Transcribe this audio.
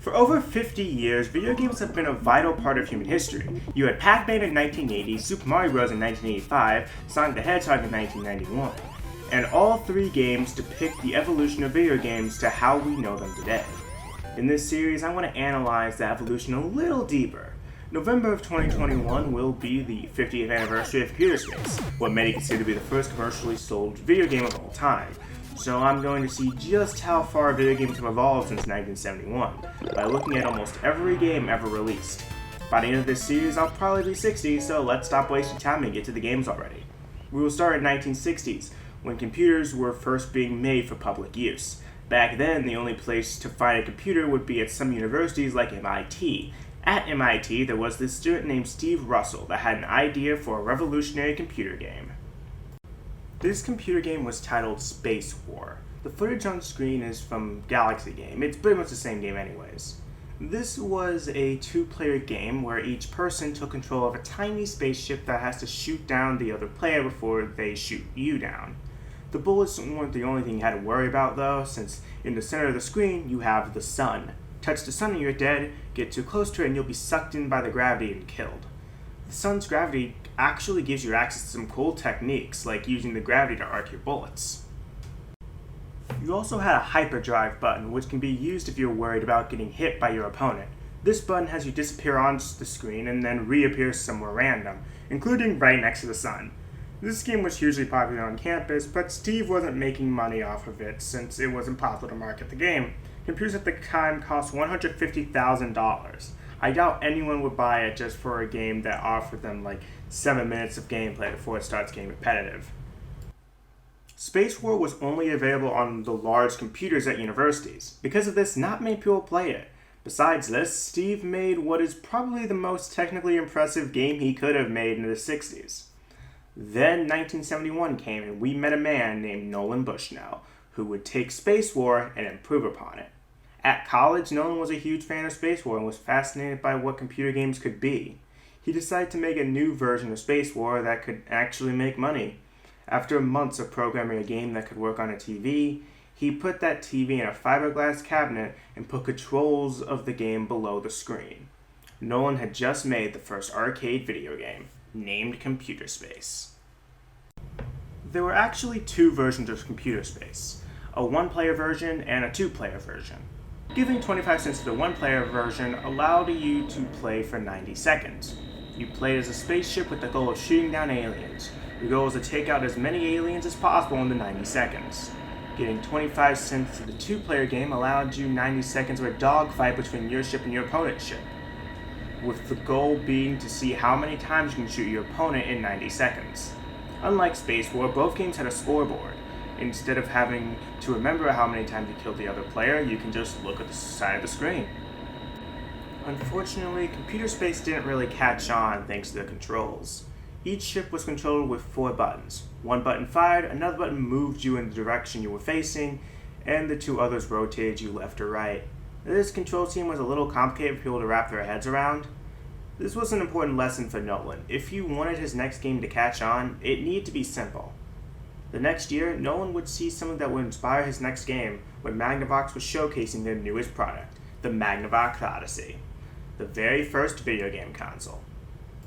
For over 50 years, video games have been a vital part of human history. You had Pac-Man in 1980, Super Mario Bros. In 1985, Sonic the Hedgehog in 1991. And all three games depict the evolution of video games to how we know them today. In this series, I want to analyze the evolution a little deeper. November of 2021 will be the 50th anniversary of Computer Space, what many consider to be the first commercially sold video game of all time. So I'm going to see just how far video games have evolved since 1971, by looking at almost every game ever released. By the end of this series, I'll probably be 60, so let's stop wasting time and get to the games already. We will start in 1960s, when computers were first being made for public use. Back then, the only place to find a computer would be at some universities like MIT. At MIT, there was this student named Steve Russell that had an idea for a revolutionary computer game. This computer game was titled Space War. The footage on screen is from Galaxy Game. It's pretty much the same game anyways. This was a two-player game where each person took control of a tiny spaceship that has to shoot down the other player before they shoot you down. The bullets weren't the only thing you had to worry about though, since in the center of the screen you have the sun. Touch the sun and you're dead, get too close to it and you'll be sucked in by the gravity and killed. The sun's gravity actually gives you access to some cool techniques, like using the gravity to arc your bullets. You also had a hyperdrive button, which can be used if you're worried about getting hit by your opponent. This button has you disappear on the screen and then reappear somewhere random, including right next to the sun. This game was hugely popular on campus, but Steve wasn't making money off of it since it wasn't possible to market the game. Computers at the time cost $150,000. I doubt anyone would buy it just for a game that offered them like 7 minutes of gameplay before it starts getting repetitive. Space War was only available on the large computers at universities. Because of this, not many people played it. Besides this, Steve made what is probably the most technically impressive game he could have made in the 60s. Then 1971 came and we met a man named Nolan Bushnell, who would take Space War and improve upon it. At college, Nolan was a huge fan of Space War and was fascinated by what computer games could be. He decided to make a new version of Space War that could actually make money. After months of programming a game that could work on a TV, he put that TV in a fiberglass cabinet and put controls of the game below the screen. Nolan had just made the first arcade video game, named Computer Space. There were actually two versions of Computer Space, a one-player version and a two-player version. Giving 25 cents to the one-player version allowed you to play for 90 seconds. You played as a spaceship with the goal of shooting down aliens. Your goal was to take out as many aliens as possible in the 90 seconds. Getting 25 cents to the two-player game allowed you 90 seconds of a dogfight between your ship and your opponent's ship, with the goal being to see how many times you can shoot your opponent in 90 seconds. Unlike Space War, both games had a scoreboard. Instead of having to remember how many times you killed the other player, you can just look at the side of the screen. Unfortunately, Computer Space didn't really catch on thanks to the controls. Each ship was controlled with 4 buttons. One button fired, another button moved you in the direction you were facing, and the 2 others rotated you left or right. This control scheme was a little complicated for people to wrap their heads around. This was an important lesson for Nolan. If you wanted his next game to catch on, it needed to be simple. The next year, Nolan would see something that would inspire his next game when Magnavox was showcasing their newest product, the Magnavox Odyssey, the very first video game console.